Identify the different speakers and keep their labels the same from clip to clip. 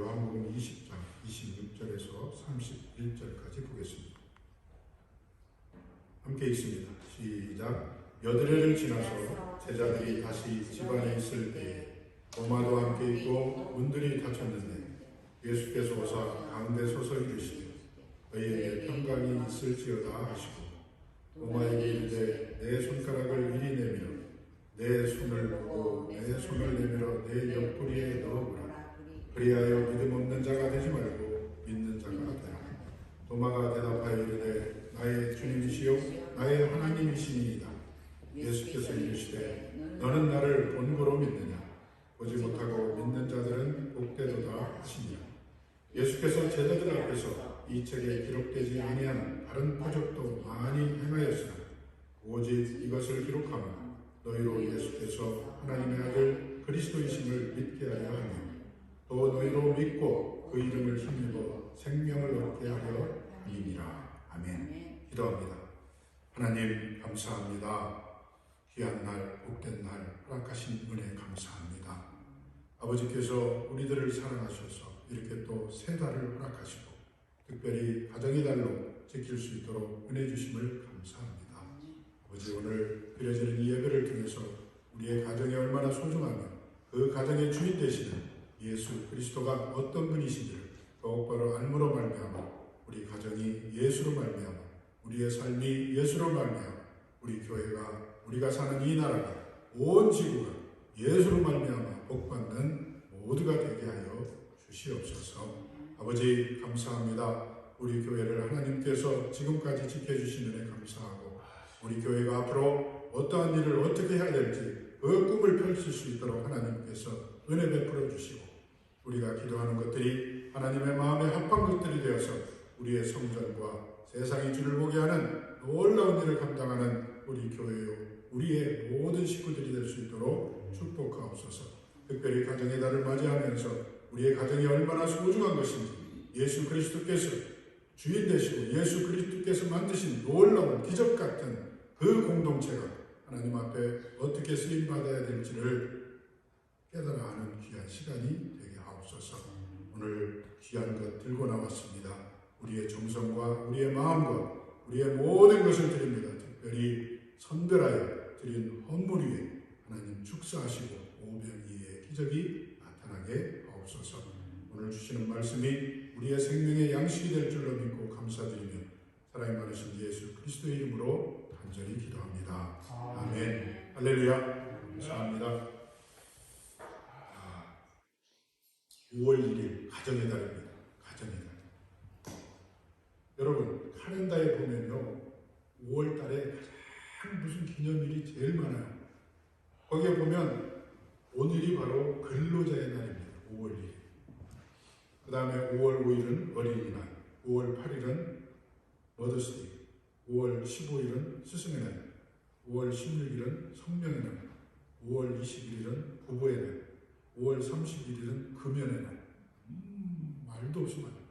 Speaker 1: 요한복음 20장 26절에서 31절까지 보겠습니다. 함께 읽습니다. 시작. 몇 해를 지나서 제자들이 다시 집안에 있을 때에 도마도 함께 있고 문들이 닫혔는데 예수께서 오사 가운데 서서 이르시되 너희에게 평강이 있을지어다 하시고 도마에게 이르되 내 손가락을 이리 내밀어 내 손을 보고 내 손을 내밀어 내 옆구리에 넣어보라. 그리하여 믿음 없는 자가 되지 말고 믿는 자가 되라. 도마가 대답하여 이르되 나의 주님이시요 나의 하나님이시니이다. 예수께서 이르시되 너는 나를 본고로 믿느냐? 보지 못하고 믿는 자들은 복되도다 하시니라. 예수께서 제자들 앞에서 이 책에 기록되지 아니한 다른 표적도 많이 행하였으나 오직 이것을 기록하면 너희로 예수께서 하나님의 아들 그리스도이심을 믿게 하려 하며 또 너희로 믿고 그 이름을 힘입어 생명을 얻게 하려 함이니라. 아멘. 기도합니다. 하나님 감사합니다. 귀한 날, 복된 날 허락하신 은혜 감사합니다. 아버지께서 우리들을 사랑하셔서 이렇게 또 새 달을 허락하시고 특별히 가정의 달로 지킬 수 있도록 은혜 주심을 감사합니다. 아버지, 오늘 드려지는 이 예배를 통해서 우리의 가정이 얼마나 소중하며 그 가정의 주인 되시는 예수 그리스도가 어떤 분이신지를 더욱더 알므로 말미암아 우리 가정이 예수로 말미암아 우리의 삶이 예수로 말미암아 우리 교회가 우리가 사는 이 나라가 온 지구가 예수로 말미암아 복받는 모두가 되게 하여 주시옵소서. 아버지 감사합니다. 우리 교회를 하나님께서 지금까지 지켜주신 은혜 감사하고 우리 교회가 앞으로 어떠한 일을 어떻게 해야 될지 그 꿈을 펼칠 수 있도록 하나님께서 은혜 베풀어 주시고 우리가 기도하는 것들이 하나님의 마음에 합한 것들이 되어서 우리의 성전과 세상이 주를 보게 하는 놀라운 일을 감당하는 우리 교회요 우리의 모든 식구들이 될 수 있도록 축복하옵소서. 특별히 가정의 달을 맞이하면서 우리의 가정이 얼마나 소중한 것인지 예수 그리스도께서 주인 되시고 예수 그리스도께서 만드신 놀라운 기적 같은 그 공동체가 하나님 앞에 어떻게 쓰임받아야 될지를 깨달아 하는 귀한 시간이 되게 하옵소서. 오늘 귀한 것 들고 나왔습니다. 우리의 정성과 우리의 마음과 우리의 모든 것을 드립니다. 특별히 선별하여 드린 헌물 위에 하나님 축사하시고 오병이의 기적이 나타나게 하옵소서. 오늘 주시는 말씀이 우리의 생명의 양식이 될 줄로 믿고 감사드리며 사랑이 많으신 예수 그리스도의 이름으로 간절히 기도합니다. 아멘. 할렐루야. 감사합니다. 5월 1일 가정의 달입니다. 가정의 달. 여러분 카렌다에 보면요 5월 달에 가장 무슨 기념일이 제일 많아요. 거기에 보면 오늘이 바로 근로자의 날입니다. 5월 1일. 그 다음에 5월 5일은 어린이날, 5월 8일은 머더스데이, 5월 15일은 스승의 날, 5월 16일은 성명의 날, 5월 21일은 부부의 날, 5월 31일은 금연의 날. 말도 없이 많아요.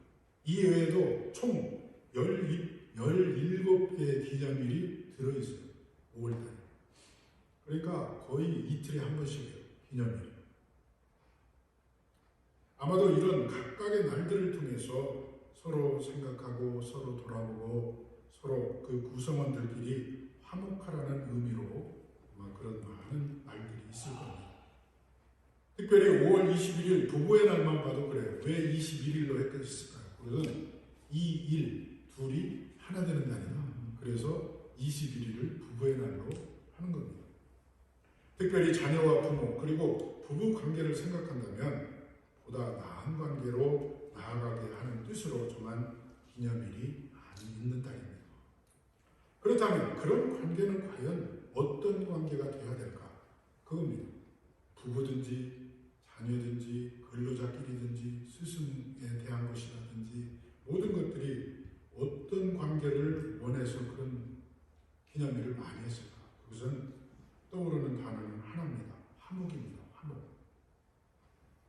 Speaker 1: 이 외에도 총 17개의 기념일이 들어있어요. 5월달. 그러니까 거의 이틀에 한 번씩이에요. 기념일. 아마도 이런 각각의 날들을 통해서 서로 생각하고 서로 돌아보고 서로 그 구성원들끼리 화목하라는 의미로 아마 그런 많은 날들이 있을 겁니다. 특별히 5월 21일 부부의 날만 봐도 그래요. 왜 21일로 했을까요? 그것은 이 일, 둘이 하나 되는 날이다. 그래서 21일을 부부의 날로 하는 겁니다. 특별히 자녀와 부모 그리고 부부 관계를 생각한다면 보다 나은 관계로 나아가게 하는 뜻으로 정한 기념일이 많이 있는 달입니다. 그렇다면 그런 관계는 과연 어떤 관계가 되어야 될까? 그겁니다. 부부든지 자녀든지 근로자끼리든지 스승에 대한 것이라든지 모든 것들이 어떤 관계를 원해서 그런 기념일을 많이 했을까? 그것은 떠오르는 단어는 하나입니다. 화목입니다. 화목.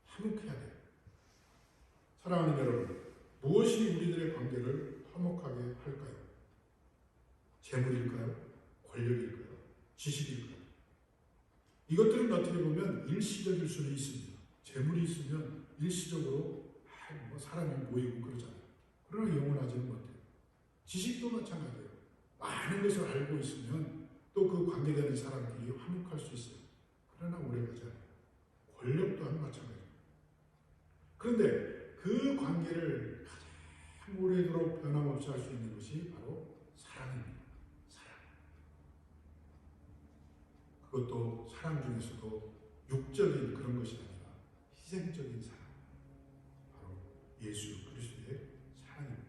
Speaker 1: 화목해야 돼요. 사랑하는 여러분, 무엇이 우리들의 관계를 화목하게 할까요? 재물일까요? 권력일까요? 지식일까요? 이것들은 어떻게 보면 일시적일 수는 있습니다. 재물이 있으면 일시적으로 뭐 사람이 모이고 그러잖아요. 그러나 영원하지는 못해요. 지식도 마찬가지예요. 많은 것을 알고 있으면 또 그 관계되는 사람끼리 화목할 수 있어요. 그러나 오래가지 않아요. 권력 또한 마찬가지예요. 그런데 그 관계를 가장 오래도록 변함없이 할 수 있는 것이 바로 사랑입니다. 사랑. 그것도 사랑 중에서도 육적인 그런 것이 아니라 희생적인 사랑. 바로 예수 그리스도의 사랑입니다.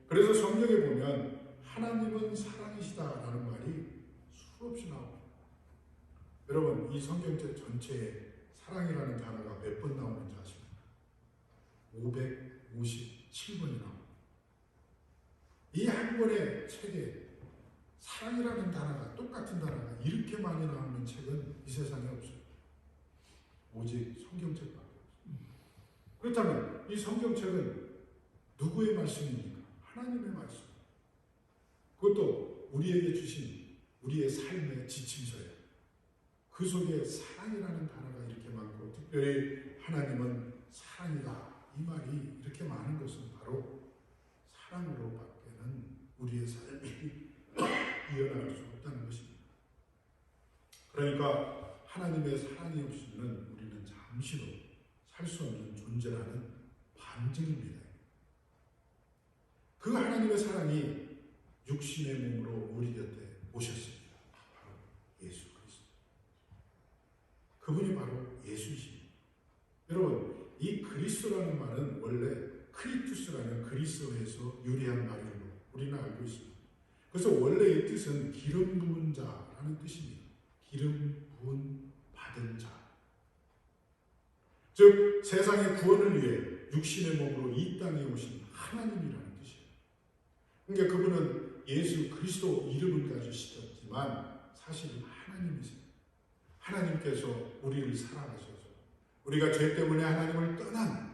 Speaker 1: 그래서 성경에 보면 하나님은 사랑이시다라는 말이 수없이 나옵니다. 여러분, 이 성경책 전체에 사랑이라는 단어가 몇 번 나오는지 아십니까? 557번이 나옵니다. 이 한 권의 책에 사랑이라는 단어가, 똑같은 단어가 이렇게 많이 나오는 책은 이 세상에 없어요. 오직 성경책밖에 없어요. 그렇다면 이 성경책은 누구의 말씀입니까? 하나님의 말씀. 그것도 우리에게 주신 우리의 삶의 지침서예요. 그 속에 사랑이라는 단어가 이렇게 많고, 특별히 하나님은 사랑이다, 이 말이 이렇게 많은 것은 바로 사랑으로밖에는 우리의 삶이 이어나갈 수 없다는 것입니다. 그러니까 하나님의 사랑이 없이는 우리는 잠시도 살 수 없는 존재라는 반증입니다. 그 하나님의 사랑이 육신의 몸으로 우리 곁에 오셨습니다. 바로 예수 그리스도. 그분이 바로 예수이십니다. 여러분, 이 그리스도라는 말은 원래 크리투스라는 그리스어에서 유래한 말이라고 우리는 알고 있습니다. 그래서 원래 이 뜻은 기름 부은 자라는 뜻입니다. 기름 부은 받은 자. 즉 세상의 구원을 위해 육신의 몸으로 이 땅에 오신 하나님이라는 뜻이에요. 그러니까 그분은 예수 그리스도 이름을 가지시지만 사실 하나님이세요. 하나님께서 우리를 사랑하셔서 우리가 죄 때문에 하나님을 떠난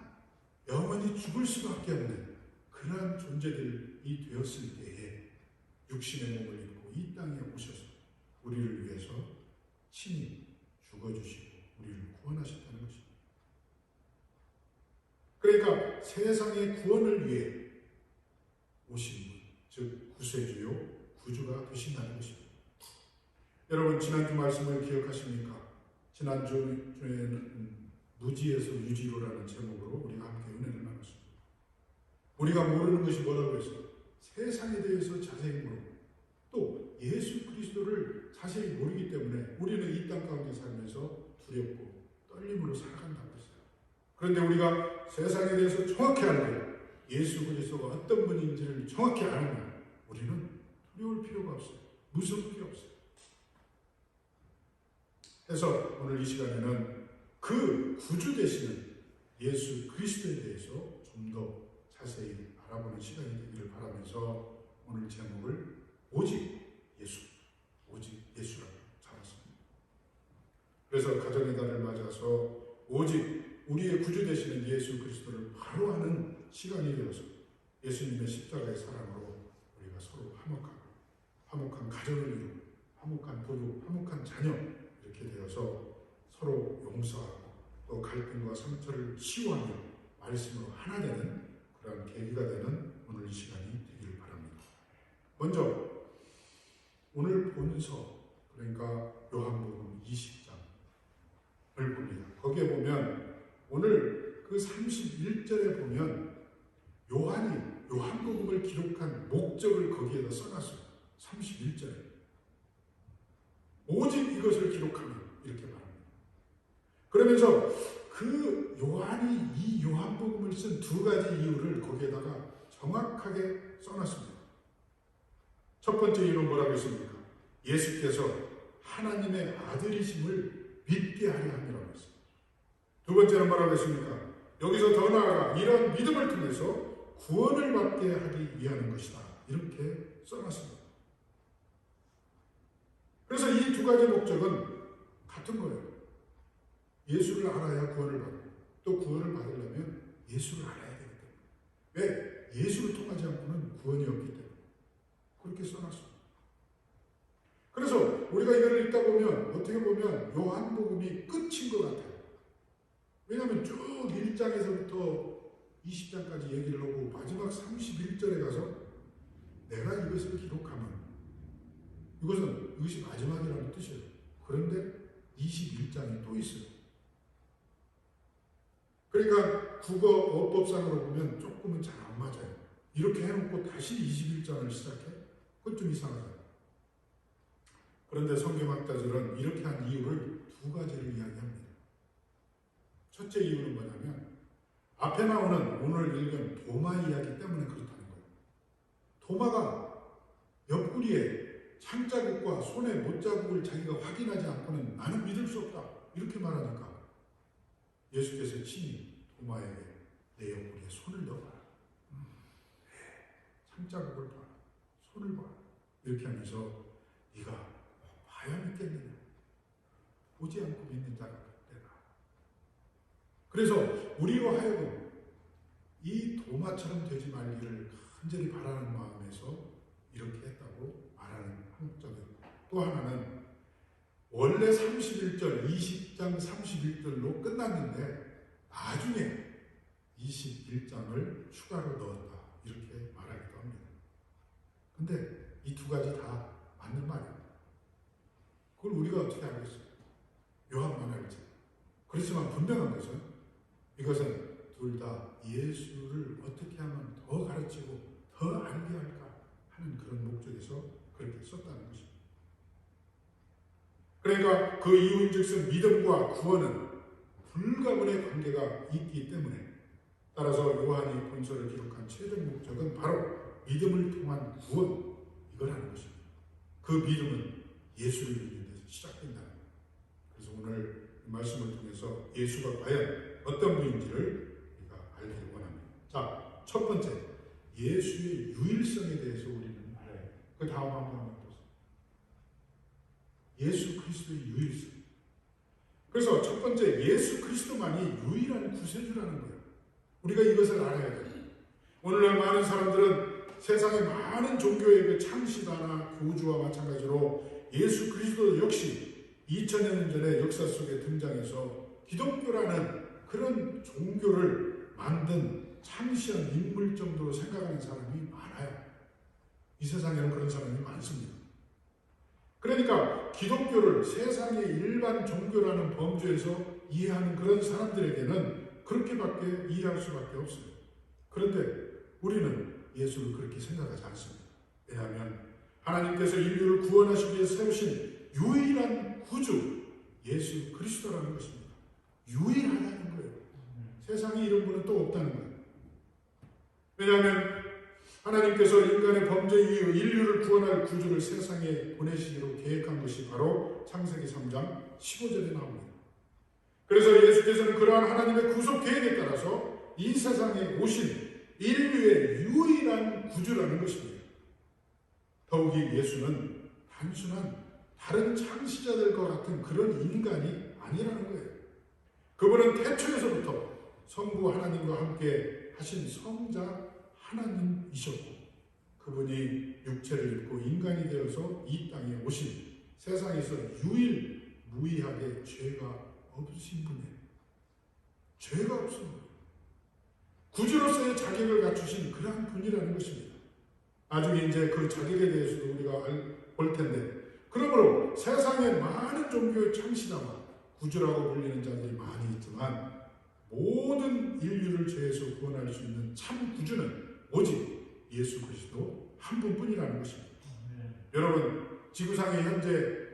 Speaker 1: 영원히 죽을 수밖에 없는 그러한 존재들이 되었을 때에 육신의 몸을 입고 이 땅에 오셔서 우리를 위해서 친히 죽어주시고 우리를 구원하셨다는 것입니다. 그러니까 세상의 구원을 위해 오신 분, 즉 구세주요 구주가 되신다는 것입니다. 여러분, 지난주 말씀을 기억하십니까? 지난주에는 무지에서 유지로라는 제목으로 우리가 함께 은혜를 나눴습니다. 우리가 모르는 것이 뭐라고 했어요? 세상에 대해서 자세히 모르고 또 예수 그리스도를 자세히 모르기 때문에 우리는 이 땅 가운데 살면서 두렵고 떨림으로 살아간다고 했어요. 그런데 우리가 세상에 대해서 정확히 알고 예수 그리스도가 어떤 분인지를 정확히 알면 우리는 두려울 필요가 없어요. 무서울 필요 없어요. 그래서 오늘 이 시간에는 그 구주 되시는 예수 그리스도에 대해서 좀 더 자세히 알아보는 시간이 되기를 바라면서 오늘 제목을 오직 예수라고 잡았습니다. 그래서 가정의 달을 맞아서 오직 우리의 구주 되시는 예수 그리스도를 바로 아는 시간이 되어서 예수님의 십자가의 사랑으로 우리가 서로 화목한 가정을 이루고 화목한 부부, 화목한 자녀 이렇게 되어서 서로 용서하고 또 갈등과 상처를 치유하며 말씀으로 하나 되는 그런 계기가 되는 오늘 이 시간이 되기를 바랍니다. 먼저 오늘 본서, 그러니까 요한복음 20장을 봅니다. 거기에 보면 오늘 그 31절에 보면 요한복음을 기록한 목적을 거기에다 써놨어요. 31절에 오직 이것을 기록하면 이렇게 말합니다. 그러면서 그 요한이 이 요한복음을 쓴 두 가지 이유를 거기에다가 정확하게 써놨습니다. 첫 번째 이유는 뭐라고 했습니까? 예수께서 하나님의 아들이심을 믿게 하려 함이라고 했습니다. 두 번째는 뭐라고 했습니까? 여기서 더 나아가 이런 믿음을 통해서 구원을 받게 하기 위하는 것이다. 이렇게 써놨습니다. 그래서 이 두 가지 목적은 같은 거예요. 예수를 알아야 구원을 받고 또 구원을 받으려면 예수를 알아야 되기 때문에. 왜? 예수를 통하지 않고는 구원이 없기 때문에. 그렇게 써놨습니다. 그래서 우리가 이걸 읽다 보면 어떻게 보면 요한복음이 끝인 것 같아요. 왜냐하면 쭉 1장에서부터 20장까지 얘기를 하고 마지막 31절에 가서 내가 이것을 기록하면 이것이 마지막이라는 뜻이에요. 그런데 21장이 또 있어요. 그러니까 국어 어법상으로 보면 조금은 잘 안 맞아요. 이렇게 해놓고 다시 21장을 시작해? 그건 좀 이상하잖아요. 그런데 성경학자들은 이렇게 한 이유를 두 가지를 이야기합니다. 첫째 이유는 뭐냐면 앞에 나오는 오늘 읽은 도마 이야기 때문에 그렇다는 거예요. 도마가 옆구리에 창자국과 손의 못자국을 자기가 확인하지 않고는 나는 믿을 수 없다 이렇게 말하니까 예수께서 친히 도마에게 내 옆구리에 손을 넣어봐라. 창자국을 봐라. 손을 봐라. 이렇게 하면서 네가 봐야 믿겠느냐. 보지 않고 믿는 자가 되라. 그래서 우리로 하여금 이 도마처럼 되지 말기를 간절히 바라는 마음에서 이렇게 했다고 말하는 한국적인. 또 하나는 원래 31절, 20장 31절로 끝났는데 나중에 21장을 추가로 넣었다. 이렇게 말하기도 합니다. 근데 이 두 가지 다 맞는 말입니다. 그걸 우리가 어떻게 알겠어요? 묘한만 알지. 그렇지만 분명한 것은 이것은 둘 다 예수를 어떻게 하면 더 가르치고 더 알게 할까 하는 그런 목적에서 그렇게 썼다는 것입니다. 그러니까 그 이유인즉슨 믿음과 구원은 불가분의 관계가 있기 때문에 따라서 요한이 본서를 기록한 최종 목적은 바로 믿음을 통한 구원 이거라는 것입니다. 그 믿음은 예수를 믿는 데서 시작된다는 거예요. 그래서 오늘 이 말씀을 통해서 예수가 과연 어떤 분인지를 우리가 알기를 원합니다. 자, 첫 번째 예수의 유일성에 대해서 우리는 알아야 돼요. 그 다음 한번 보세요. 예수 그리스도의 유일성. 그래서 첫 번째 예수 그리스도만이 유일한 구세주라는 거예요. 우리가 이것을 알아야 돼요. 오늘날 많은 사람들은 세상의 많은 종교의 그 창시자나 교주와 마찬가지로 예수 그리스도 역시 2000년 전의 역사 속에 등장해서 기독교라는 그런 종교를 만든 창시한 인물 정도로 생각하는 사람이 많아요. 이 세상에는 그런 사람이 많습니다. 그러니까 기독교를 세상의 일반 종교라는 범주에서 이해하는 그런 사람들에게는 그렇게밖에 이해할 수밖에 없어요. 그런데 우리는 예수를 그렇게 생각하지 않습니다. 왜냐하면 하나님께서 인류를 구원하시기 위해 세우신 유일한 구주 예수 그리스도라는 것입니다. 유일하다는 거예요. 세상에 이런 분은 또 없다는 거예요. 왜냐하면 하나님께서 인간의 범죄 이후 인류를 구원할 구주를 세상에 보내시기로 계획한 것이 바로 창세기 3장 15절에 나옵니다. 그래서 예수께서는 그러한 하나님의 구속 계획에 따라서 이 세상에 오신 인류의 유일한 구주라는 것입니다. 더욱이 예수는 단순한 다른 창시자들과 같은 그런 인간이 아니라는 거예요. 그분은 태초에서부터 성부 하나님과 함께 하신 성자 하나님이셨고 그분이 육체를 입고 인간이 되어서 이 땅에 오신 세상에서 유일무이하게 죄가 없으신 분이에요. 죄가 없은 분이에요. 구주로서의 자격을 갖추신 그러한 분이라는 것입니다. 나중에 이제 그 자격에 대해서도 우리가 볼 텐데 그러므로 세상에 많은 종교의 창시자와 구주라고 불리는 자들이 많이 있지만 모든 인류를 죄에서 구원할 수 있는 참 구주는 오직 예수 그리스도 한 분뿐이라는 것입니다. 여러분 지구상에 현재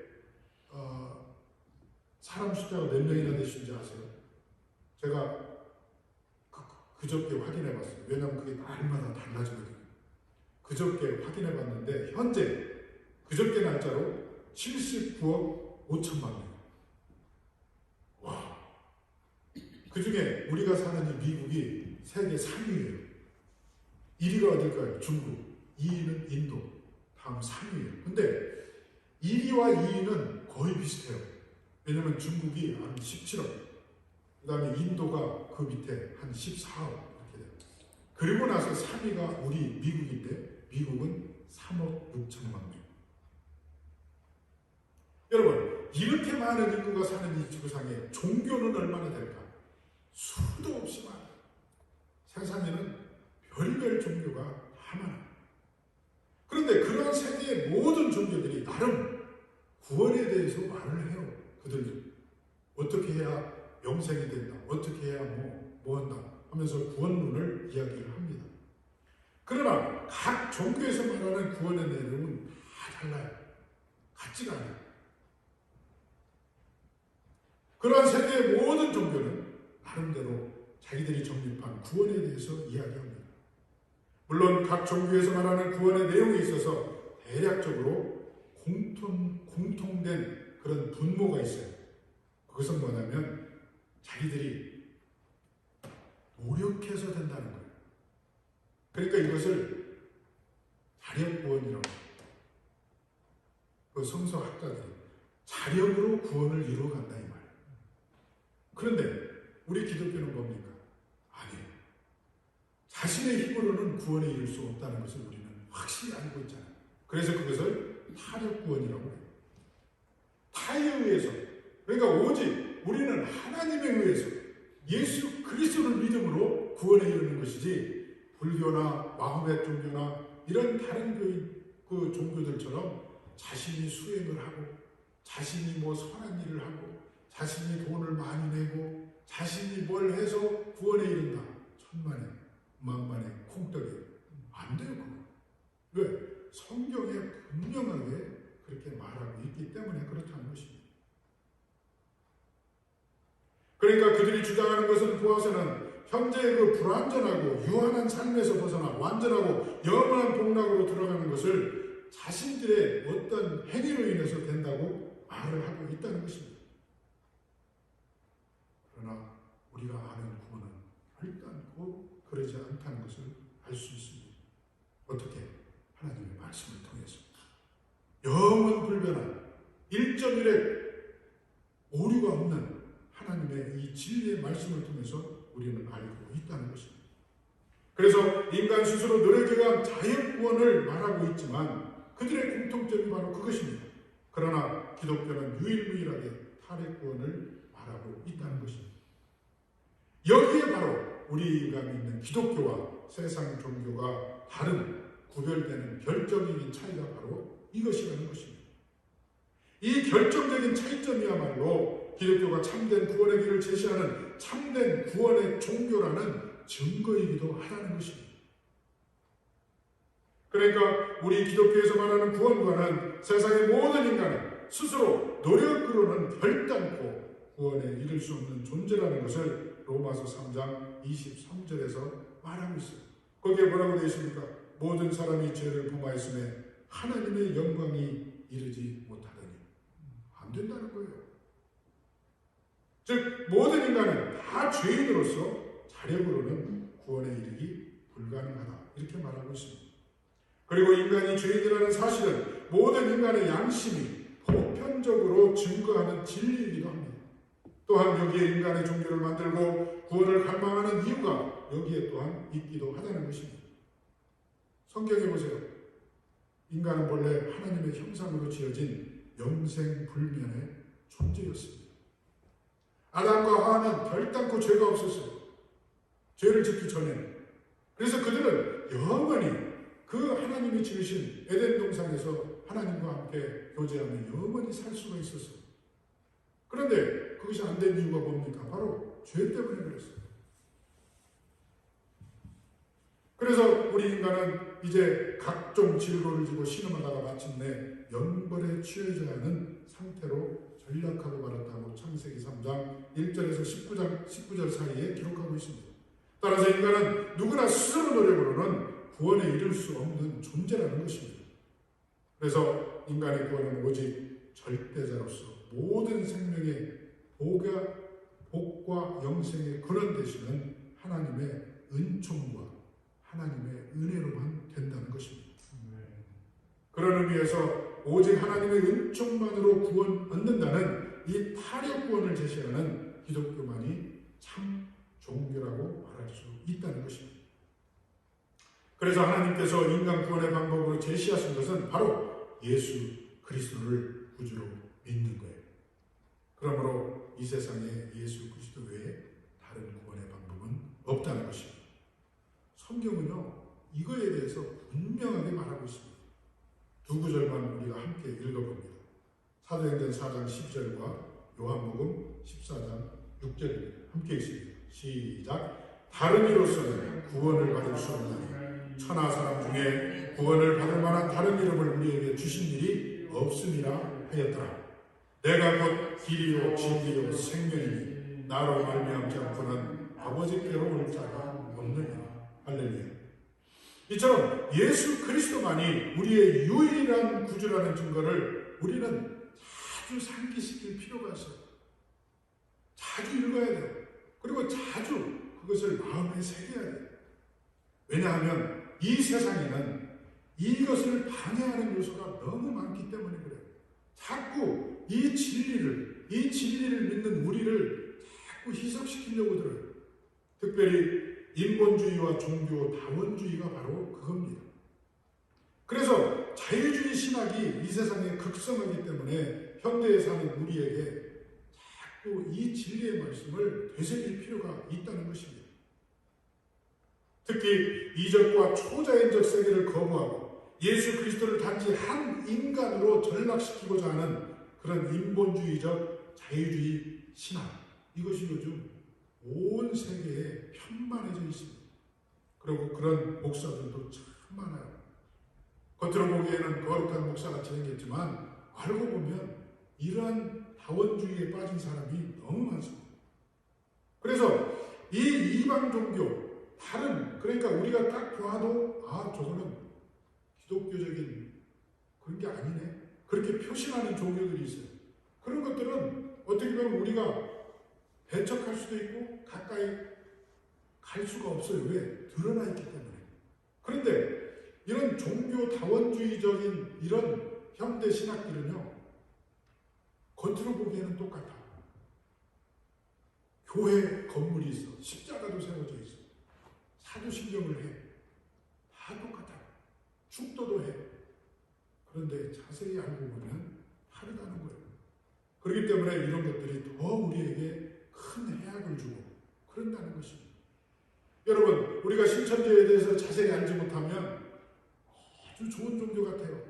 Speaker 1: 사람 숫자가 몇 명이나 되시는지 아세요? 제가 그저께 확인해 봤어요. 왜냐하면 그게 날마다 달라지거든요. 그저께 확인해 봤는데 현재 그저께 날짜로 79억 5천만 명. 와. 그 중에 우리가 사는 이 미국이 세계 3위예요. 1위가 어딜까요? 중국. 2위는 인도. 다음 3위예요. 근데 1위와 2위는 거의 비슷해요. 왜냐면 중국이 한 17억. 그 다음에 인도가 그 밑에 한 14억 이렇게 돼요. 그리고 나서 3위가 우리 미국인데 미국은 3억 6천만 명. 여러분 이렇게 많은 인구가 사는 이 지구상에 종교는 얼마나 될까? 수도 없이 많아요. 세상에는 별별 종교가 다 많아요. 그런데 그러한 세계의 모든 종교들이 나름 구원에 대해서 말을 해요. 그들도 어떻게 해야 영생이 된다, 어떻게 해야 뭐 한다 하면서 구원론을 이야기를 합니다. 그러나 각 종교에서 말하는 구원의 내용은 다 달라요. 같지가 않아요. 그러한 세계의 모든 종교는 나름대로 자기들이 정립한 구원에 대해서 이야기합니다. 물론 각 종교에서 말하는 구원의 내용에 있어서 대략적으로 공통된 그런 분모가 있어요. 그것은 뭐냐면 자기들이 노력해서 된다는 거예요. 그러니까 이것을 자력구원이라고 해요. 그 성서학자들이 자력으로 구원을 이루어간다 이 말이에요. 그런데 우리 기독교는 뭡니까? 아니에요. 자신의 힘으로는 구원에 이를 수 없다는 것을 우리는 확실히 알고 있잖아요. 그래서 그것을 타력구원이라고 해요. 타에 의해서, 그러니까 오직 우리는 하나님에 의해서 예수 그리스도를 믿음으로 구원에 이르는 것이지, 불교나 마호메 종교나 이런 다른 그 종교들처럼 자신이 수행을 하고 자신이 뭐 선한 일을 하고 자신이 돈을 많이 내고 자신이 뭘 해서 구원에 이른다. 천만에 만만에 콩떡이에요. 안 돼요. 그거. 왜? 성경에 분명하게 그렇게 말하고 있기 때문에 그렇다는 것입니다. 그러니까 그들이 주장하는 것은 보아서는 현재의 그 불완전하고 유한한 삶에서 벗어나 완전하고 영원한 복락으로 들어가는 것을 자신들의 어떤 행위로 인해서 된다고 말을 하고 있다는 것입니다. 그러나 우리가 아는 구원은 결단코 그러지 않다는 것을 알 수 있습니다. 어떻게? 하나님의 말씀을 통해서 영원 불변한 1.1의 오류가 없는 하나님의 이 진리의 말씀을 통해서 우리는 알고 있다는 것입니다. 그래서 인간 스스로 노력에 의한 자연구원을 말하고 있지만 그들의 공통점이 바로 그것입니다. 그러나 기독교는 유일무이하게 타락구원을 말하고 있다는 것입니다. 여기에 바로 우리 인간이 있는 기독교와 세상 종교가 다른 구별되는 결정적인 차이가 바로 이것이라는 것입니다. 이 결정적인 차이점이야말로 기독교가 참된 구원의 길을 제시하는 참된 구원의 종교라는 증거이기도 하다는 것입니다. 그러니까 우리 기독교에서 말하는 구원과는 세상의 모든 인간은 스스로 노력으로는 결단코 구원에 이를 수 없는 존재라는 것을 로마서 3장 23절에서 말하고 있어요. 거기에 뭐라고 되어 있습니까? 모든 사람이 죄를 범하였음에 하나님의 영광이 이르지 못하더니. 안 된다는 거예요. 즉 모든 인간은 다 죄인으로서 자력으로는 구원에 이르기 불가능하다. 이렇게 말하고 있습니다. 그리고 인간이 죄인이라는 사실은 모든 인간의 양심이 보편적으로 증거하는 진리이기도 합니다. 또한 여기에 인간의 종교를 만들고 구원을 갈망하는 이유가 여기에 또한 있기도 하다는 것입니다. 성경에 보세요. 인간은 본래 하나님의 형상으로 지어진 영생불면의 존재였습니다. 아담과 하와는 결단코 죄가 없었어요. 죄를 짓기 전에. 그래서 그들은 영원히 그 하나님이 지으신 에덴 동산에서 하나님과 함께 교제하며 영원히 살 수가 있었어요. 그런데 그것이 안 된 이유가 뭡니까? 바로 죄 때문에 그랬어요. 그래서 우리 인간은 이제 각종 질고를 지고 신음하다가 마침내 영벌에 취해져야 하는 상태로 전락하고 말았다고 창세기 3장 1절에서 19절 사이에 기록하고 있습니다. 따라서 인간은 누구나 스스로 노력으로는 구원에 이를 수 없는 존재라는 것입니다. 그래서 인간의 구원은 오직 절대자로서 모든 생명의 복과 영생의 근원 되시는 하나님의 은총과 하나님의 은혜로만 된다는 것입니다. 그런 의미에서 오직 하나님의 은총만으로 구원 얻는다는 이 타력 구원을 제시하는 기독교만이 참 종교라고 말할 수 있다는 것입니다. 그래서 하나님께서 인간 구원의 방법으로 제시하신 것은 바로 예수 그리스도를 구주로 믿는 거예요. 그러므로 이 세상에 예수 그리스도 외에 다른 구원의 방법은 없다는 것입니다. 성경은요, 이거에 대해서 분명하게 말하고 있습니다. 두 구절만 우리가 함께 읽어봅니다. 사도행전 4장 10절과 요한복음 14장 6절입니다. 함께 읽습니다. 시작. 다른 이로서는 구원을 받을 수 없나니 천하 사람 중에 구원을 받을 만한 다른 이름을 우리에게 주신 일이 없음이라 하였더라. 내가 곧 길이요 진리요 생명이니 나로 말미암지 않고는 아버지께로 올 자가 없느니라. 할렐루야. 이처럼 예수 그리스도만이 우리의 유일한 구주라는 증거를 우리는 자주 상기시킬 필요가 있어요. 자주 읽어야 돼요. 그리고 자주 그것을 마음에 새겨야 돼요. 왜냐하면 이 세상에는 이것을 방해하는 요소가 너무 많기 때문에 그래요. 자꾸 이 진리를 믿는 우리를 자꾸 희석시키려고 들어요. 특별히 인본주의와 종교 다원주의가 바로 그겁니다. 그래서 자유주의 신학이 이 세상에 극성하기 때문에 현대에 사는 우리에게 자꾸 이 진리의 말씀을 되새길 필요가 있다는 것입니다. 특히 이적과 초자연적 세계를 거부하고 예수 그리스도를 단지 한 인간으로 전락시키고자 하는 그런 인본주의적 자유주의 신학, 이것이 요즘 온 세계에 편만해져 있습니다. 그리고 그런 목사들도 참 많아요. 겉으로 보기에는 거룩한 목사같이 생겼지만 알고 보면 이러한 다원주의에 빠진 사람이 너무 많습니다. 그래서 이 이방 종교, 그러니까 우리가 딱 봐도 저거는 기독교적인 그런 게 아니네, 그렇게 표시하는 종교들이 있어요. 그런 것들은 어떻게 보면 우리가 배척할 수도 있고 가까이 갈 수가 없어요. 왜? 드러나 있기 때문에. 그런데 이런 종교 다원주의적인 이런 현대 신학들은요, 겉으로 보기에는 똑같아. 교회 건물이 있어. 십자가도 세워져 있어. 사도신경을 해. 다 똑같아. 축도도 해. 그런데 자세히 알고 보면 다르다는 거예요. 그렇기 때문에 이런 것들이 더 우리에게 큰 해악을 주고 그런다는 것입니다. 여러분, 우리가 신천지에 대해서 자세히 알지 못하면 아주 좋은 종교 같아요.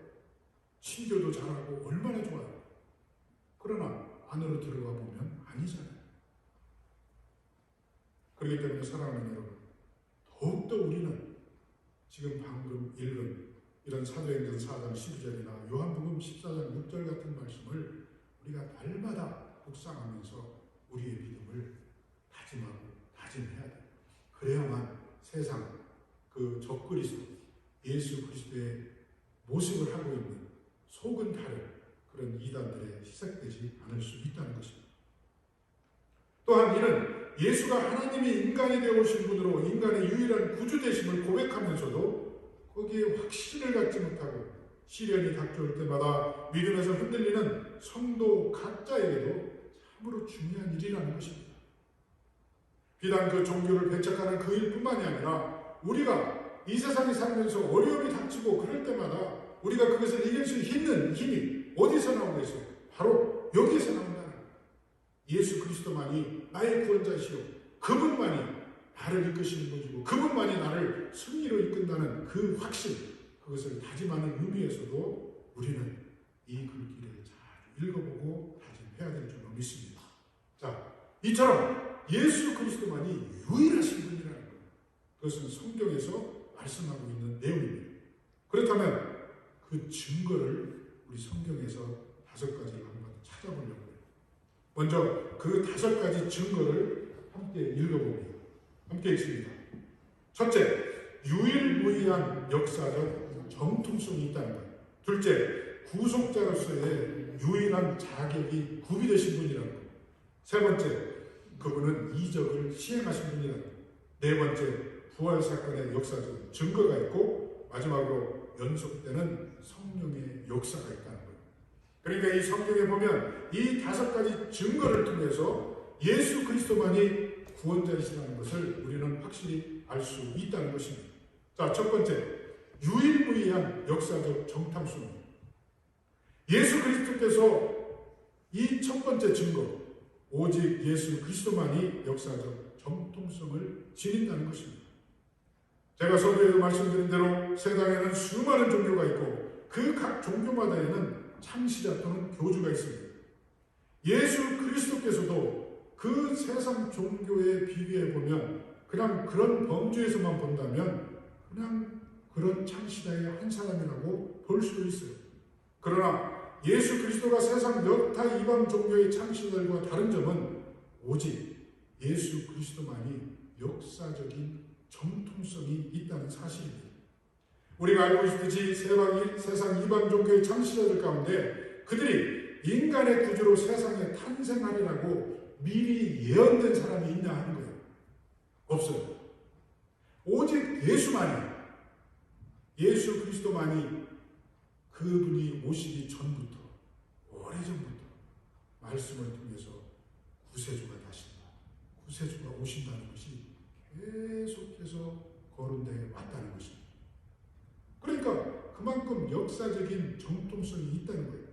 Speaker 1: 신교도 잘하고 얼마나 좋아요. 그러나 안으로 들어가 보면 아니잖아요. 그렇기 때문에 사랑하는 여러분, 더욱더 우리는 지금 방금 읽은 이런 사도행전 4장 12절이나 요한복음 14장 6절 같은 말씀을 우리가 날마다 묵상하면서 우리의 믿음을 다짐하고 다짐해야 돼요. 그래야만 세상 그 적그리스도 예수 그리스도의 모습을 하고 있는 속은 다른 그런 이단들에 희석되지 않을 수 있다는 것입니다. 또한 이는 예수가 하나님이 인간이 되어 오신 분으로 인간의 유일한 구주 되심을 고백하면서도 거기에 확신을 갖지 못하고 시련이 닥쳐올 때마다 믿음에서 흔들리는 성도 각자에게도 참으로 중요한 일이라는 것입니다. 비단 그 종교를 배척하는 그 일뿐만이 아니라 우리가 이 세상에 살면서 어려움이 닥치고 그럴 때마다 우리가 그것을 이길 수 있는 힘이 어디서 나오겠어요? 바로 여기에서 나온다는 거예요. 예수 그리스도만이 나의 구원자시오. 그분만이 나를 이끄시는 분이고 그분만이 나를 승리로 이끈다는 그 확신, 그것을 다짐하는 의미에서도 우리는 이 글귀를 잘 읽어보고 다짐해야 될 줄로 믿습니다. 자, 이처럼 예수 그리스도만이 유일하신 분이라는 거예요. 그것은 성경에서 말씀하고 있는 내용입니다. 그렇다면 그 증거를 우리 성경에서 5가지를 한번 찾아보려고 해요. 먼저 그 5가지 증거를 함께 읽어봅니다. 함께 읽습니다. 첫째, 유일무이한 역사적 정통성이 있다는 것. 둘째, 구속자로서의 유일한 자격이 구비되신 분이라는 것. 세 번째, 그분은 이적을 시행하신 분이라는 것. 네 번째, 부활사건의 역사적 증거가 있고 마지막으로 연속되는 성령의 역사가 있다는 거예요. 그러니까 이 성경에 보면 이 5가지 증거를 통해서 예수 그리스도만이 구원자이시라는 것을 우리는 확실히 알 수 있다는 것입니다. 자, 첫 번째, 유일무이한 역사적 정탐수입니다. 예수 그리스도께서 이 첫 번째 증거, 오직 예수 그리스도만이 역사적 정통성을 지닌다는 것입니다. 제가 서두에도 말씀드린 대로 세상에는 수많은 종교가 있고 그 각 종교마다에는 창시자 또는 교주가 있습니다. 예수 그리스도께서도 그 세상 종교에 비교해 보면 그냥 그런 범주에서만 본다면 그냥 그런 창시자의 한 사람이라고 볼 수도 있어요. 그러나 예수 그리스도가 세상 몇 타 이방 종교의 창시자들과 다른 점은 오직 예수 그리스도만이 역사적인 정통성이 있다는 사실입니다. 우리가 알고 있듯이 세상 이방 종교의 창시자들 가운데 그들이 인간의 구주로 세상에 탄생하리라고 미리 예언된 사람이 있냐 하는 거예요. 없어요. 오직 예수 그리스도만이 그분이 오시기 전부터, 오래전부터 말씀을 통해서 구세주가 다신다, 구세주가 오신다는 것이 계속해서 거론되어 왔다는 것입니다. 그러니까 그만큼 역사적인 정통성이 있다는 거예요.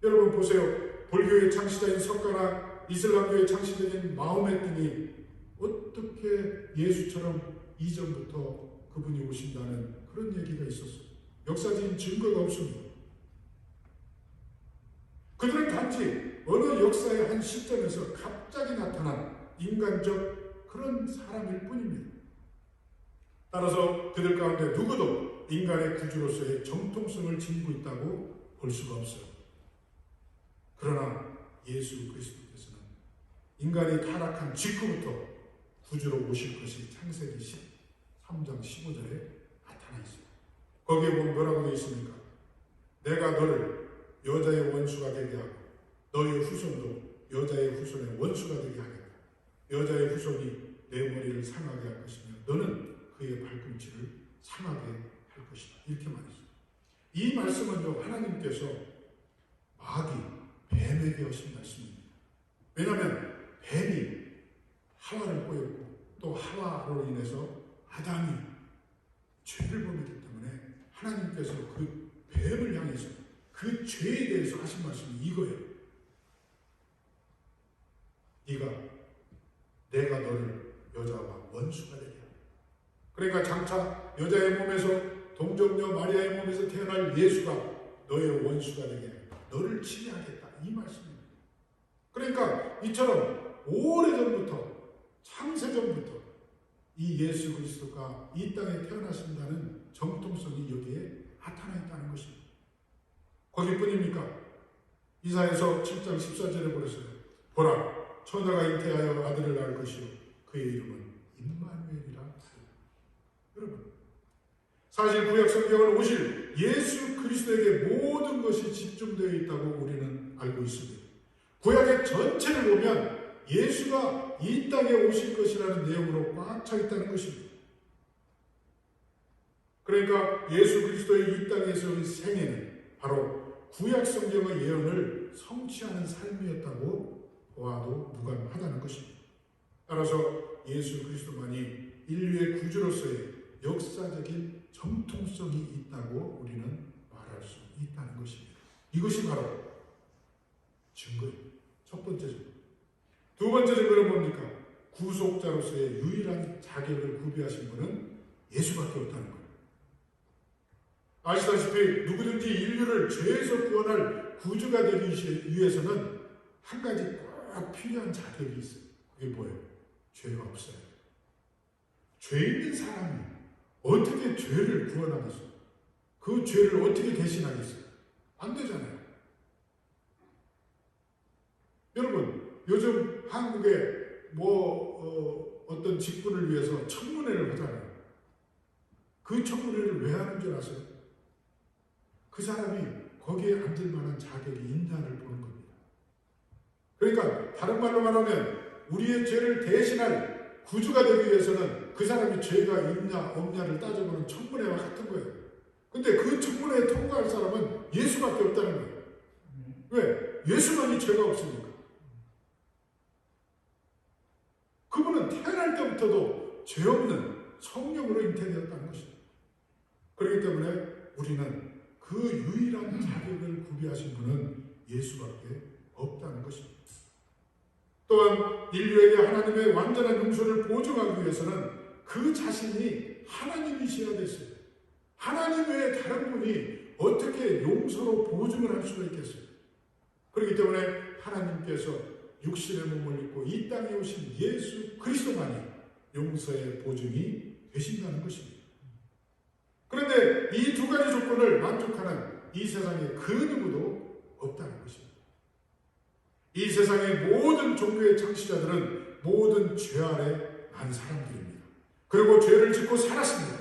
Speaker 1: 여러분 보세요. 불교의 창시자인 석가나 이슬람교의 창시자인 마호메 등이 어떻게 예수처럼 이전부터 그분이 오신다는 그런 얘기가 있었어요. 역사적인 증거가 없습니다. 그들은 단지 어느 역사의 한 시점에서 갑자기 나타난 인간적 그런 사람일 뿐입니다. 따라서 그들 가운데 누구도 인간의 구주로서의 정통성을 지니고 있다고 볼 수가 없어요. 그러나 예수 그리스도께서는 인간이 타락한 직후부터 구주로 오실 것이 창세기 13장 15절에 나타나 있어요. 거기에 보면 뭐라고 되어 있습니까? 내가 너를 여자의 원수가 되게 하고 너의 후손도 여자의 후손의 원수가 되게 하겠다. 여자의 후손이 내 머리를 상하게 할 것이며 너는 그의 발꿈치를 상하게 할 것이다. 이렇게 말했어요. 이 말씀은요, 하나님께서 마귀, 뱀에게 하신 말씀입니다. 왜냐하면 뱀이 하와를 꼬였고 또 하와로 인해서 아담이 죄를 범했기 때문에 하나님께서 그 뱀을 향해서 그 죄에 대해서 하신 말씀이 이거예요. 내가 너를 여자와 원수가 되게 하라. 그러니까 장차 여자의 몸에서 동정녀 마리아의 몸에서 태어날 예수가 너의 원수가 되게 하겠다. 너를 치매하겠다. 이 말씀입니다. 그러니까 이처럼 오래전부터 창세전부터 이 예수 그리스도가 이 땅에 태어나신다는 정통성이 여기에 나타나 있다는 것입니다. 거기뿐입니까? 이사야서 7장 14절에 보랬어요. 보라, 처녀가 잉태하여 아들을 낳을 것이요 그의 이름은 임마누엘이라 하리라. 여러분, 사실 구약 성경은 오실 예수 그리스도에게 모든 것이 집중되어 있다고 우리는 알고 있습니다. 구약의 전체를 보면 예수가 이 땅에 오실 것이라는 내용으로 꽉 차 있다는 것입니다. 그러니까 예수 그리스도의 이 땅에서의 생애는 바로 구약 성경의 예언을 성취하는 삶이었다고 보아도 무관하다는 것입니다. 따라서 예수 그리스도만이 인류의 구주로서의 역사적인 정통성이 있다고 우리는 말할 수 있다는 것입니다. 이것이 바로 증거입니다. 첫 번째 증거. 두 번째 증거는 뭡니까? 구속자로서의 유일한 자격을 구비하신 분은 예수밖에 없다는 거예요. 아시다시피 누구든지 인류를 죄에서 구원할 구주가 되기 위해서는 한 가지 꼭 필요한 자격이 있어요. 그게 뭐예요? 죄가 없어요. 죄 있는 사람이 어떻게 죄를 구원하겠어요? 그 죄를 어떻게 대신하겠어요? 안 되잖아요. 여러분, 요즘 한국에 어떤 직분을 위해서 청문회를 하잖아요. 그 청문회를 왜 하는 줄 아세요? 그 사람이 거기에 앉을 만한 자격이 있냐를 보는 겁니다. 그러니까 다른 말로 말하면 우리의 죄를 대신할 구주가 되기 위해서는 그 사람이 죄가 있냐 없냐를 따져보는 청문회와 같은 거예요. 근데 그 청문회에 통과할 사람은 예수밖에 없다는 거예요. 왜? 예수만이 죄가 없으니까. 그분은 태어날 때부터도 죄 없는 성령으로 잉태되었다는 것입니다. 그렇기 때문에 우리는 그 유일한 자격을 구비하신 분은 예수밖에 없다는 것입니다. 또한 인류에게 하나님의 완전한 용서를 보증하기 위해서는 그 자신이 하나님이셔야 됐어요. 하나님 외에 다른 분이 어떻게 용서로 보증을 할 수가 있겠어요? 그렇기 때문에 하나님께서 육신의 몸을 입고 이 땅에 오신 예수 그리스도만이 용서의 보증이 되신다는 것입니다. 그런데 이 두 가지 조건을 만족하는 이 세상에 그 누구도 없다는 것입니다. 이 세상의 모든 종교의 창시자들은 모든 죄 아래 난 사람들입니다. 그리고 죄를 짓고 살았습니다.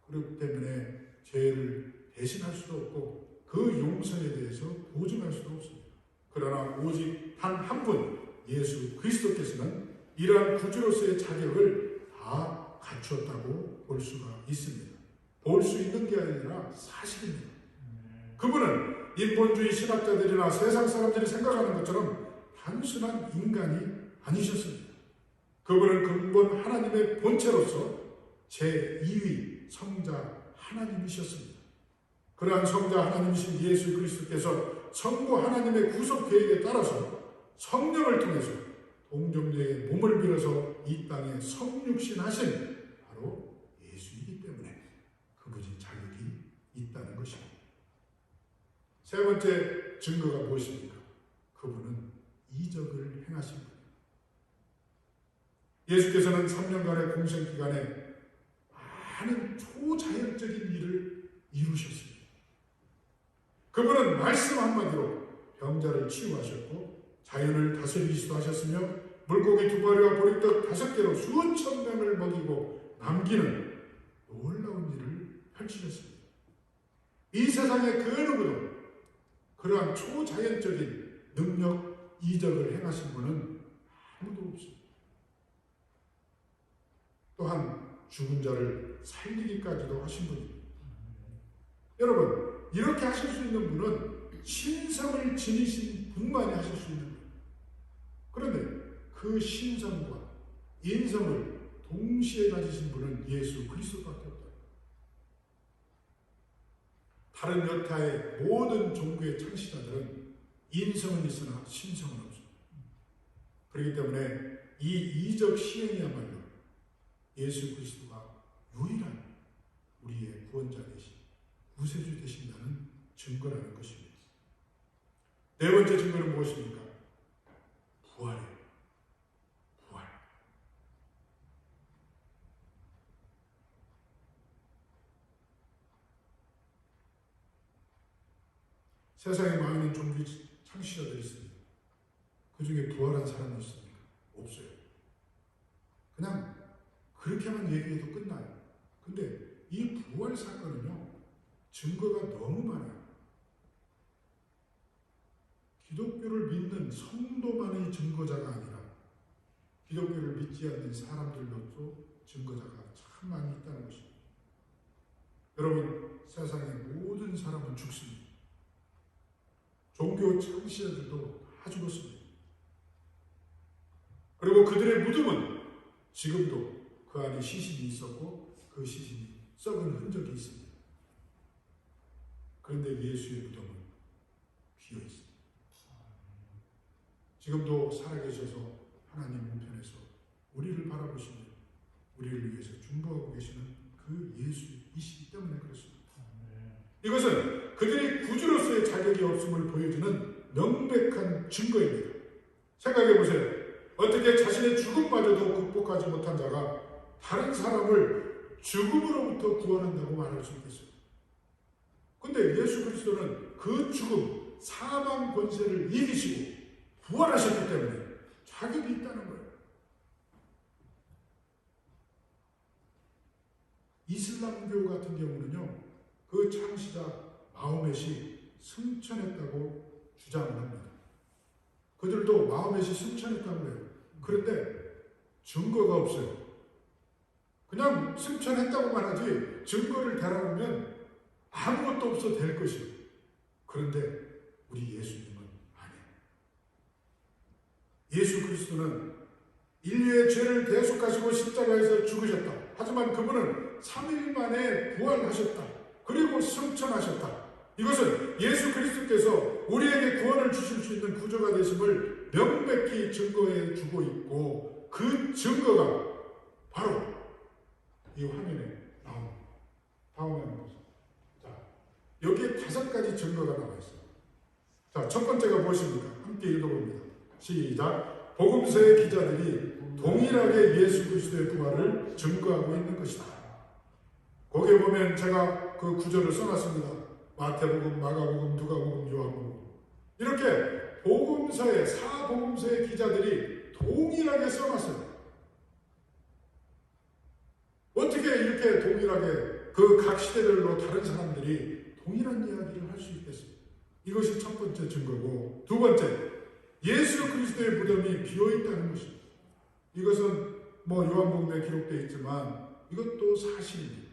Speaker 1: 그렇기 때문에 죄를 대신할 수도 없고 그 용서에 대해서 보증할 수도 없습니다. 그러나 오직 단 한 분 예수 그리스도께서는 이러한 구주로서의 자격을 다 갖추었다고 볼 수가 있습니다. 볼 수 있는 게 아니라 사실입니다. 그분은 인본주의 신학자들이나 세상 사람들이 생각하는 것처럼 단순한 인간이 아니셨습니다. 그분은 근본 하나님의 본체로서 제2위 성자 하나님이셨습니다. 그러한 성자 하나님이신 예수 그리스도께서 성부 하나님의 구속 계획에 따라서 성령을 통해서 동정녀의 몸을 빌어서 이 땅에 성육신 하신 바로 예수이기 때문에 그분이 자격이 있다는 것입니다. 세 번째 증거가 무엇입니까? 그분은 이적을 행하신 분입니다. 예수께서는 3년간의 공생 기간에 많은 초자연적인 일을 이루셨습니다. 그분은 말씀 한마디로 병자를 치유하셨고 자연을 다스리시기도 하셨으며 물고기 2마리와 보리떡 5개로 수천 명을 먹이고 남기는 놀라운 일을 펼치셨습니다. 이 세상에 그 누구도 그러한 초자연적인 능력, 이적을 행하신 분은 아무도 없습니다. 또한 죽은 자를 살리기까지도 하신 분입니다. 여러분, 이렇게 하실 수 있는 분은 신성을 지니신 분만이 하실 수 있는 거예요. 그런데 그 신성과 인성을 동시에 가지신 분은 예수 그리스도밖에 없다. 다른 여타의 모든 종교의 창시자들은 인성은 있으나 신성은 없습니다. 그렇기 때문에 이 이적 시행이야말로 예수 그리스도가 유일한 우리의 구원자 되신 구세주 되신다는 증거라는 것입니다. 네 번째 증거는 무엇입니까? 부활이에요. 부활. 세상에 많은 종교 창시자들이 있습니다. 그 중에 부활한 사람이 있습니까? 없어요. 그냥 그렇게만 얘기해도 끝나요. 근데 이 부활 사건은요, 증거가 너무 많아요. 기독교를 믿는 성도만의 증거자가 아니라 기독교를 믿지 않는 사람들로도 증거자가 참 많이 있다는 것입니다. 여러분, 세상의 모든 사람은 죽습니다. 종교 창시자들도 다 죽었습니다. 그리고 그들의 무덤은 지금도 그 안에 시신이 있었고 그 시신이 썩은 흔적이 있습니다. 그런데 예수의 무덤은 비어 있습니다. 지금도 살아계셔서 하나님 우편에서 우리를 바라보시며 우리를 위해서 중보하고 계시는 그 예수이시기 때문에 그렇습니다. 이것은 그들이 구주로서의 자격이 없음을 보여주는 명백한 증거입니다. 생각해 보세요. 어떻게 자신의 죽음마저도 극복하지 못한 자가 다른 사람을 죽음으로부터 구원한다고 말할 수 있겠어요? 근데 예수 그리스도는 그 죽음, 사망 권세를 이기시고 부활하셨기 때문에 자격이 있다는 거예요. 이슬람교 같은 경우는요, 그 창시자 마호멧이 승천했다고 주장을 합니다. 그들도 마호멧이 승천했다고 해요. 그런데 증거가 없어요. 그냥 승천했다고만 하지 증거를 대라보면 아무것도 없어 될 것이에요. 그런데 우리 예수님은 아니에요. 예수 그리스도는 인류의 죄를 대속하시고 십자가에서 죽으셨다. 하지만 그분은 3일 만에 부활하셨다. 그리고 승천하셨다. 이것은 예수 그리스도께서 우리에게 구원을 주실 수 있는 구조가 되심을 명백히 증거해 주고 있고 그 증거가 바로 이 화면에 나옵니다. 다음에 한번 보세요. 자, 여기에 5가지 증거가 나와 있어요. 자, 첫 번째가 무엇입니까? 함께 읽어봅니다. 시작. 복음서의 기자들이 동일하게 예수 그리스도의 부활을 증거하고 있는 것이다. 거기에 보면 제가 그 구절을 써놨습니다. 마태복음, 마가복음, 누가복음, 요한복음. 이렇게 복음서의, 사복음서의 기자들이 동일하게 써놨어요. 어떻게 이렇게 동일하게 그 각 시대별로 다른 사람들이 동일한 이야기를 할 수 있겠습니까? 이것이 첫 번째 증거고, 두 번째, 예수 그리스도의 무덤이 비어있다는 것입니다. 이것은 요한복음에 기록되어 있지만 이것도 사실입니다.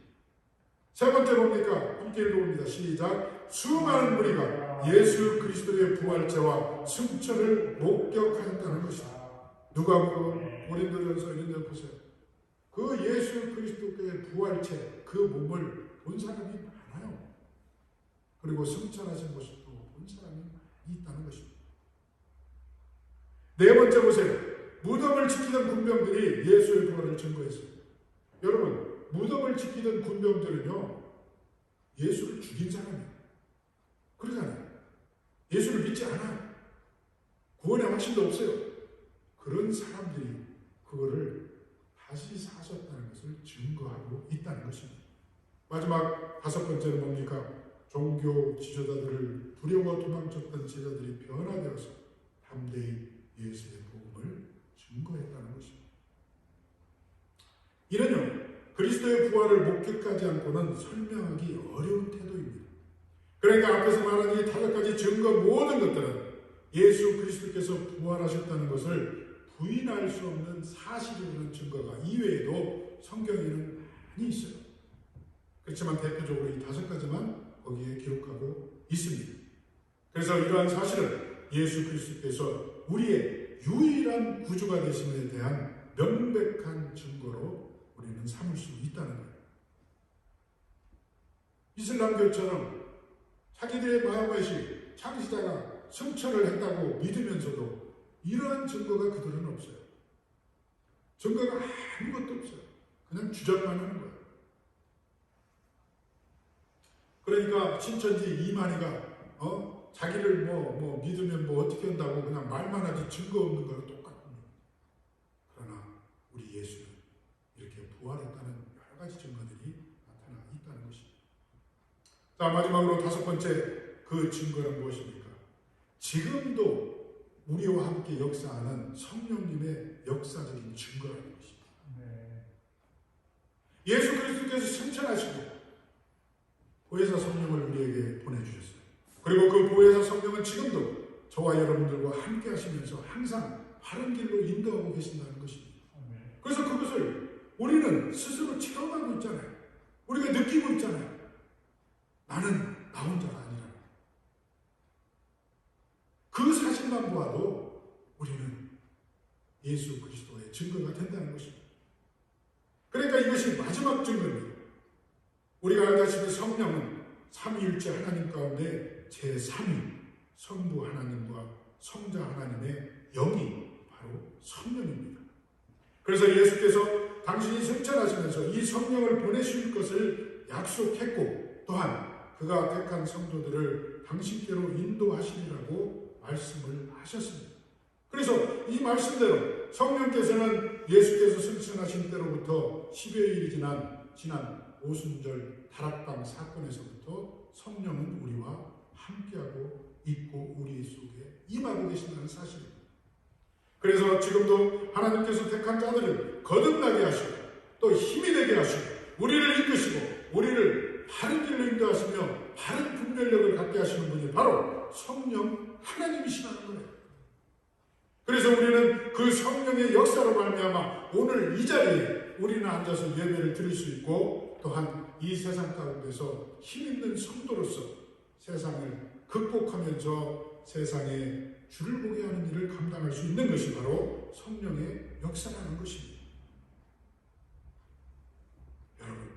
Speaker 1: 세 번째 뭡니까? 함께 읽어봅니다. 시작. 수많은 무리가 예수 그리스도의 부활체와 승천을 목격하였다는 것이다. 누가복음, 고린도전서 이런 데 보세요. 그 예수 그리스도의 부활체, 그 몸을 본 사람이 많아요. 그리고 승천하신 모습도 본 사람이 있다는 것입니다. 네 번째 보세요. 무덤을 지키던 군병들이 예수의 부활을 증거했습니다. 여러분, 무덤을 지키던 군병들은요, 예수를 죽인 사람이에요. 그러잖아요. 예수를 믿지 않아요. 구원의 확신도 없어요. 그런 사람들이 그거를 다시 사셨다는 것을 증거하고 있다는 것입니다. 마지막 5번째는 뭡니까? 종교 지도자들을 두려워 도망쳤던 제자들이 변화되어서 담대히 예수의 복음을 증거했다는 것입니다. 이는요, 그리스도의 부활을 목격하지 않고는 설명하기 어려운 태도입니다. 그러니까 앞에서 말한 이 5가지 증거 모든 것들은 예수 그리스도께서 부활하셨다는 것을 부인할 수 없는 사실이라는 증거가 이외에도 성경에는 많이 있어요. 그렇지만 대표적으로 이 5가지만 거기에 기록하고 있습니다. 그래서 이러한 사실은 예수 그리스도께서 우리의 유일한 구주가 되심에 대한 명백한 증거로 우리는 삼을 수 있다는 거예요. 이슬람교처럼 자기들의 마호메시 창시자가 승천을 했다고 믿으면서도 이러한 증거가 그들은 없어요. 증거가 아무것도 없어요. 그냥 주장만 하는 거예요. 그러니까 신천지 이만희가 자기를 믿으면 어떻게 한다고 그냥 말만 하지 증거 없는 거랑 똑같습니다. 그러나 우리 예수는 이렇게 부활했다는 여러 가지 증거들이 나타나 있다는 것입니다. 자, 마지막으로 5번째 그 증거는 무엇입니까? 지금도 우리와 함께 역사하는 성령님의 역사적인 증거라는 것입니다. 네. 예수 그리스도께서 승천하시고 보혜사 성령을 우리에게 보내주셨어요. 그리고 그 보혜사 성령은 지금도 저와 여러분들과 함께 하시면서 항상 바른 길로 인도하고 계신다는 것입니다. 그래서 그것을 우리는 스스로 체험하고 있잖아요. 우리가 느끼고 있잖아요. 나는 나 혼자가 아니라. 그 사실만 보아도 우리는 예수 그리스도의 증거가 된다는 것입니다. 그러니까 이것이 마지막 증거입니다. 우리가 알다시피 성령은 삼위일체 하나님 가운데 제3위 성부 하나님과 성자 하나님의 영이 바로 성령입니다. 그래서 예수께서 당신이 승천하시면서 이 성령을 보내실 것을 약속했고 또한 그가 택한 성도들을 당신께로 인도하시리라고 말씀을 하셨습니다. 그래서 이 말씀대로 성령께서는 예수께서 승천하신 때로부터 10여 일이 지난 오순절 다락방 사건에서부터 성령은 우리와 함께하고 있고 우리 속에 임하고 계신다는 사실입니다. 그래서 지금도 하나님께서 택한 자들을 거듭나게 하시고 또 힘이 되게 하시고 우리를 이끄시고 우리를 바른 길로 인도하시며 바른 분별력을 갖게 하시는 분이 바로 성령 하나님이시라는 거예요. 그래서 우리는 그 성령의 역사로 말미암아 오늘 이 자리에 우리는 앉아서 예배를 드릴 수 있고 또한 이 세상 가운데서 힘있는 성도로서 세상을 극복하면서 세상에 주를 보게 하는 일을 감당할 수 있는 것이 바로 성령의 역사라는 것입니다. 여러분,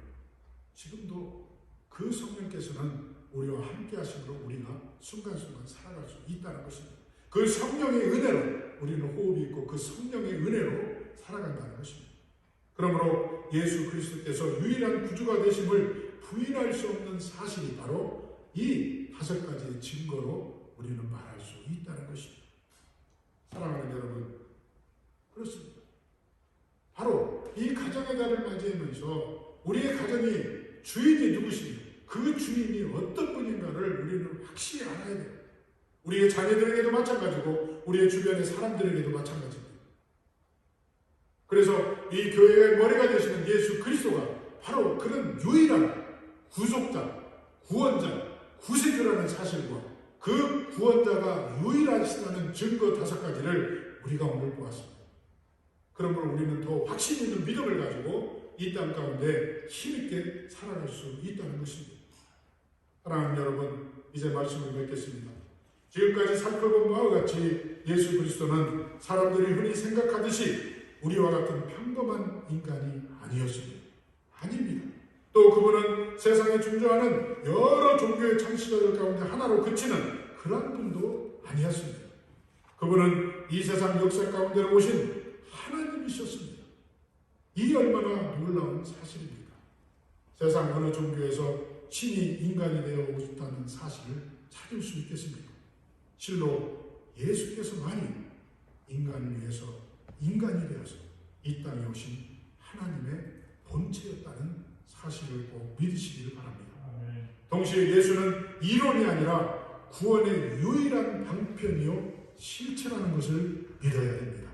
Speaker 1: 지금도 그 성령께서는 우리와 함께 하심으로 우리가 순간순간 살아갈 수 있다는 것입니다. 그 성령의 은혜로 우리는 호흡이 있고 그 성령의 은혜로 살아간다는 것입니다. 그러므로 예수 그리스도께서 유일한 구주가 되심을 부인할 수 없는 사실이 바로 이 5가지의 증거로 우리는 말할 수 있다는 것입니다. 사랑하는 여러분, 그렇습니다. 바로 이 가정의 달을 맞이하면서 우리의 가정이 주인이 누구시며 그 주인이 어떤 분인가를 우리는 확실히 알아야 돼요. 우리의 자녀들에게도 마찬가지고 우리의 주변의 사람들에게도 마찬가지입니다. 그래서 이 교회의 머리가 되시는 예수 그리스도가 바로 그런 유일한 구속자, 구원자, 구세주라는 사실과 그 구원자가 유일하시다는 증거 5가지를 우리가 오늘 보았습니다. 그러므로 우리는 더 확신 있는 믿음을 가지고 이 땅 가운데 힘있게 살아갈 수 있다는 것입니다. 사랑하는 여러분, 이제 말씀을 맺겠습니다. 지금까지 살펴본 바와 같이 예수 그리스도는 사람들이 흔히 생각하듯이 우리와 같은 평범한 인간이 아니었습니다. 아닙니다. 또 그분은 세상에 존재하는 여러 종교의 창시자들 가운데 하나로 그치는 그런 분도 아니었습니다. 그분은 이 세상 역사 가운데 오신 하나님이셨습니다. 이 얼마나 놀라운 사실입니까? 세상 어느 종교에서 신이 인간이 되어 오셨다는 사실을 찾을 수 있겠습니까? 실로 예수께서만이 인간을 위해서 인간이 되어서 이 땅에 오신 하나님의 본체였다는 사실을 꼭 믿으시기를 바랍니다. 동시에 예수는 이론이 아니라 구원의 유일한 방편이요 실체라는 것을 믿어야 됩니다.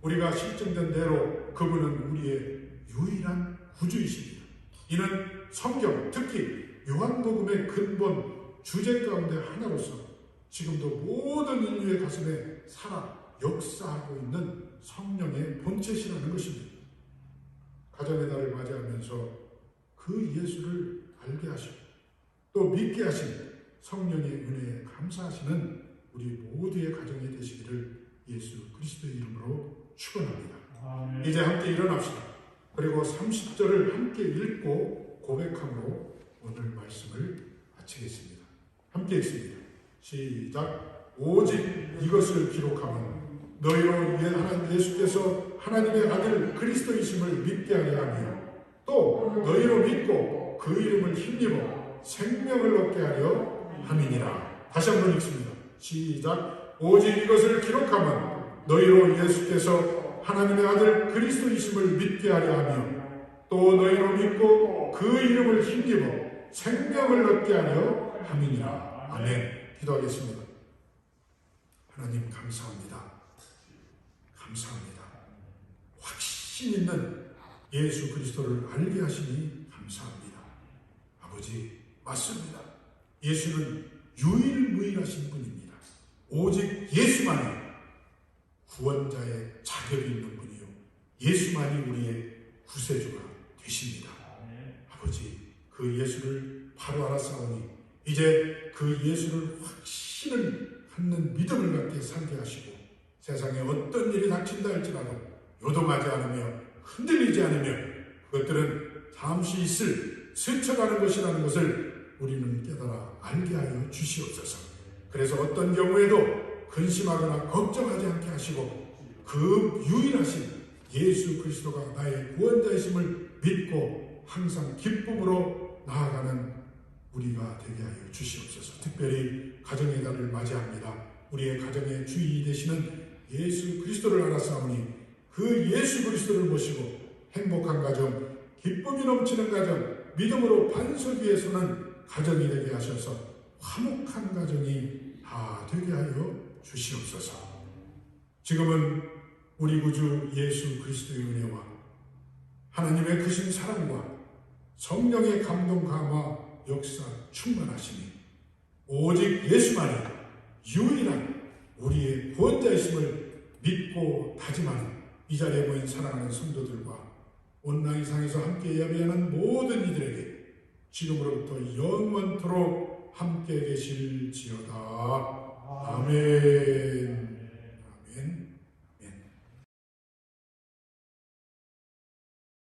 Speaker 1: 우리가 실증된 대로 그분은 우리의 유일한 구주이십니다. 이는 성경, 특히 요한복음의 근본 주제 가운데 하나로서 지금도 모든 인류의 가슴에 살아 역사하고 있는 성령의 본체시라는 것입니다. 가정의 달을 맞이하면서 그 예수를 알게 하시고 또 믿게 하신 성령의 은혜에 감사하시는 우리 모두의 가정이 되시기를 예수 그리스도의 이름으로 축원합니다. 이제 함께 일어납시다. 그리고 30절을 함께 읽고 고백함으로 오늘 말씀을 마치겠습니다. 함께 읽습니다. 시작. 오직 이것을 기록하면 너희로 예수께서 하나님의 아들 그리스도이심을 믿게 하게 하며 또 너희로 믿고 그 이름을 힘입어 생명을 얻게 하려 함이니라. 다시 한번 읽습니다. 시작. 오직 이것을 기록하면 너희로 예수께서 하나님의 아들 그리스도이심을 믿게 하려 하며 또 너희로 믿고 그 이름을 힘입어 생명을 얻게 하려 함이니라. 아멘. 기도하겠습니다. 하나님 감사합니다. 감사합니다. 확신 있는 예수 그리스도를 알게 하시니 감사합니다. 아버지, 맞습니다. 예수는 유일무이하신 분입니다. 오직 예수만이 구원자의 자격이 있는 분이요 예수만이 우리의 구세주가 되십니다. 아버지, 그 예수를 바로 알았사오니 이제 그 예수를 확신을 갖는 믿음을 갖게 살게 하시고 세상에 어떤 일이 닥친다 할지라도 요동하지 않으며 흔들리지 않으며 그것들은 잠시 있을 스쳐가는 것이라는 것을 우리는 깨달아 알게 하여 주시옵소서. 그래서 어떤 경우에도 근심하거나 걱정하지 않게 하시고 그 유일하신 예수 그리스도가 나의 구원자이심을 믿고 항상 기쁨으로 나아가는 우리가 되게 하여 주시옵소서. 특별히 가정의 달을 맞이합니다. 우리의 가정의 주인이 되시는 예수 그리스도를 알았사오니 그 예수 그리스도를 모시고 행복한 가정, 기쁨이 넘치는 가정, 믿음으로 반석 위에 서는 가정이 되게 하셔서 화목한 가정이 다 되게 하여 주시옵소서. 지금은 우리 구주 예수 그리스도의 은혜와 하나님의 크신 사랑과 성령의 감동 감화 역사 충만하시니 오직 예수만이 유일한 우리의 구원자이심을 믿고 다짐하는 이 자리에 모인 사랑하는 성도들과 온라인상에서 함께 예배하는 모든 이들에게 지금으로부터 영원토록 함께 계실지어다. 아멘.